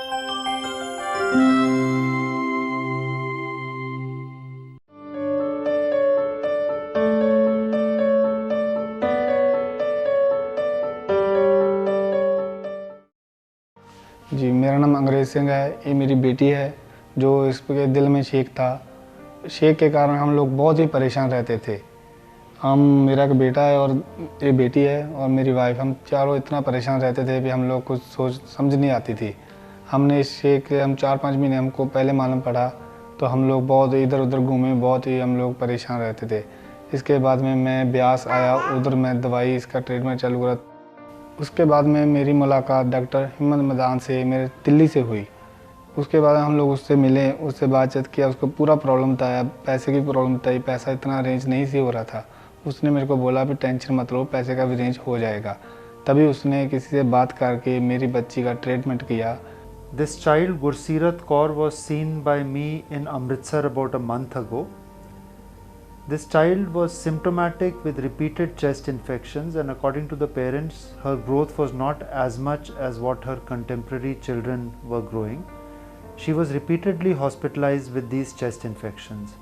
जी, मेरा नाम अंग्रेज सिंह है। ये मेरी बेटी है जो इसके दिल में शेक था। शेक के कारण हम लोग बहुत ही परेशान रहते थे। मेरा एक बेटा है और ये बेटी है और मेरी वाइफ, हम चारों इतना परेशान रहते थे कि हम लोग कुछ सोच समझ नहीं आती थी। हमने इस शेक हम 4-5 महीने हमको पहले मालूम पड़ा तो हम लोग बहुत इधर उधर घूमे, बहुत ही हम लोग परेशान रहते थे। इसके बाद में मैं ब्यास आया, उधर मैं दवाई इसका ट्रीटमेंट चालू करा। उसके बाद में मेरी मुलाकात डॉक्टर हिम्मत मैदान से मेरे दिल्ली से हुई। उसके बाद हम लोग उससे मिले, उससे बातचीत किया। उसको पूरा प्रॉब्लम था, पैसे की प्रॉब्लम था, पैसा इतना अरेंज नहीं सी हो रहा था। उसने मेरे को बोला भी टेंशन मत लो, पैसे का भी अरेंज हो जाएगा। तभी उसने किसी से बात करके मेरी बच्ची का ट्रीटमेंट किया। This child, Gurseerat Kaur, was seen by me in Amritsar about a month ago. This child was symptomatic with repeated chest infections, and according to the parents, her growth was not as much as what her contemporary children were growing. She was repeatedly hospitalized with these chest infections.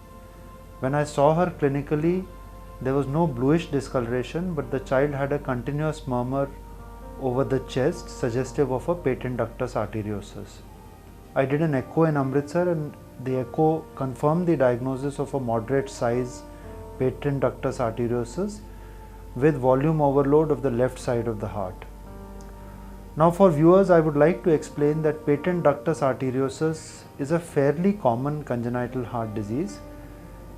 When I saw her clinically, there was no bluish discoloration, but the child had a continuous murmur over the chest suggestive of a patent ductus arteriosus. I did an echo in Amritsar, and the echo confirmed the diagnosis of a moderate size patent ductus arteriosus with volume overload of the left side of the heart. Now for viewers, I would like to explain that patent ductus arteriosus is a fairly common congenital heart disease.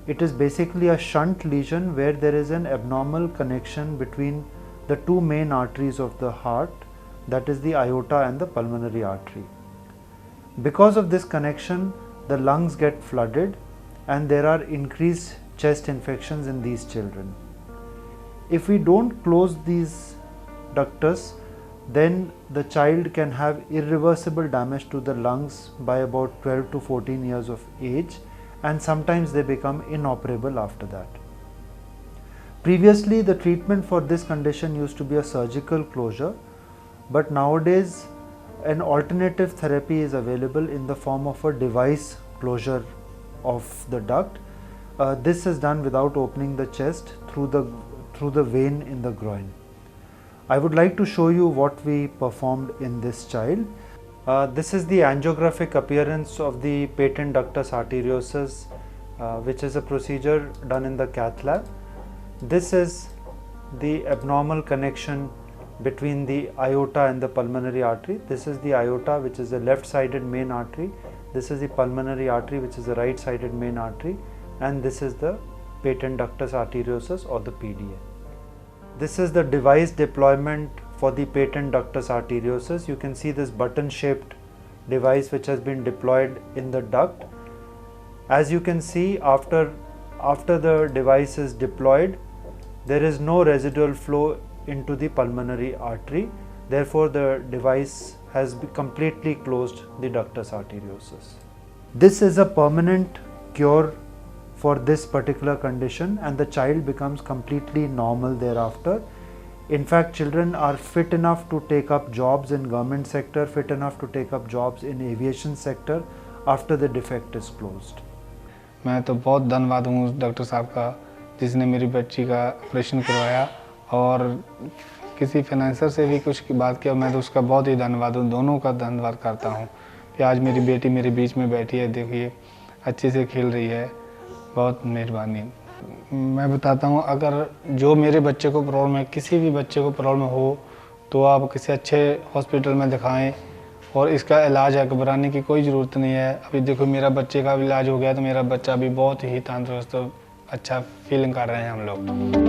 It is basically a shunt lesion where there is an abnormal connection between the two main arteries of the heart, that is the aorta and the pulmonary artery. Because of this connection, the lungs get flooded and there are increased chest infections in these children. If we don't close these ductus, then the child can have irreversible damage to the lungs by about 12 to 14 years of age, and sometimes they become inoperable after that. Previously, the treatment for this condition used to be a surgical closure, but nowadays an alternative therapy is available in the form of a device closure of the duct. This is done without opening the chest through the vein in the groin. I would like to show you what we performed in this child. This is the angiographic appearance of the patent ductus arteriosus, which is a procedure done in the cath lab. This is the abnormal connection between the aorta and the pulmonary artery. This is the aorta, which is the left-sided main artery. This is the pulmonary artery, which is the right-sided main artery, and this is the patent ductus arteriosus or the PDA. This is the device deployment for the patent ductus arteriosus. You can see this button-shaped device which has been deployed in the duct. As you can see, after the device is deployed, there is no residual flow into the pulmonary artery. Therefore, the device has completely closed the ductus arteriosus. This is a permanent cure for this particular condition, and the child becomes completely normal thereafter. In fact, children are fit enough to take up jobs in government sector, fit enough to take up jobs in aviation sector after the defect is closed. मैं तो बहुत धन्यवाद हूँ doctor साहब का, जिसने मेरी बच्ची का ऑपरेशन करवाया, और किसी फाइनेंसर से भी कुछ बात किया, मैं तो उसका बहुत ही धन्यवाद हूँ, दोनों का धन्यवाद करता हूँ कि आज मेरी बेटी मेरे बीच में बैठी है, देखिए अच्छे से खेल रही है, बहुत मेहरबानी। मैं बताता हूँ, अगर जो मेरे बच्चे को प्रॉब्लम है, किसी भी बच्चे को प्रॉब्लम हो, तो आप किसी अच्छे हॉस्पिटल में दिखाएं, और इसका इलाज है, घबराने की कोई ज़रूरत नहीं है। अभी देखो मेरा बच्चे का भी इलाज हो गया, तो मेरा बच्चा भी बहुत ही तंदुरुस्त, अच्छा फीलिंग कर रहे हैं हम लोग।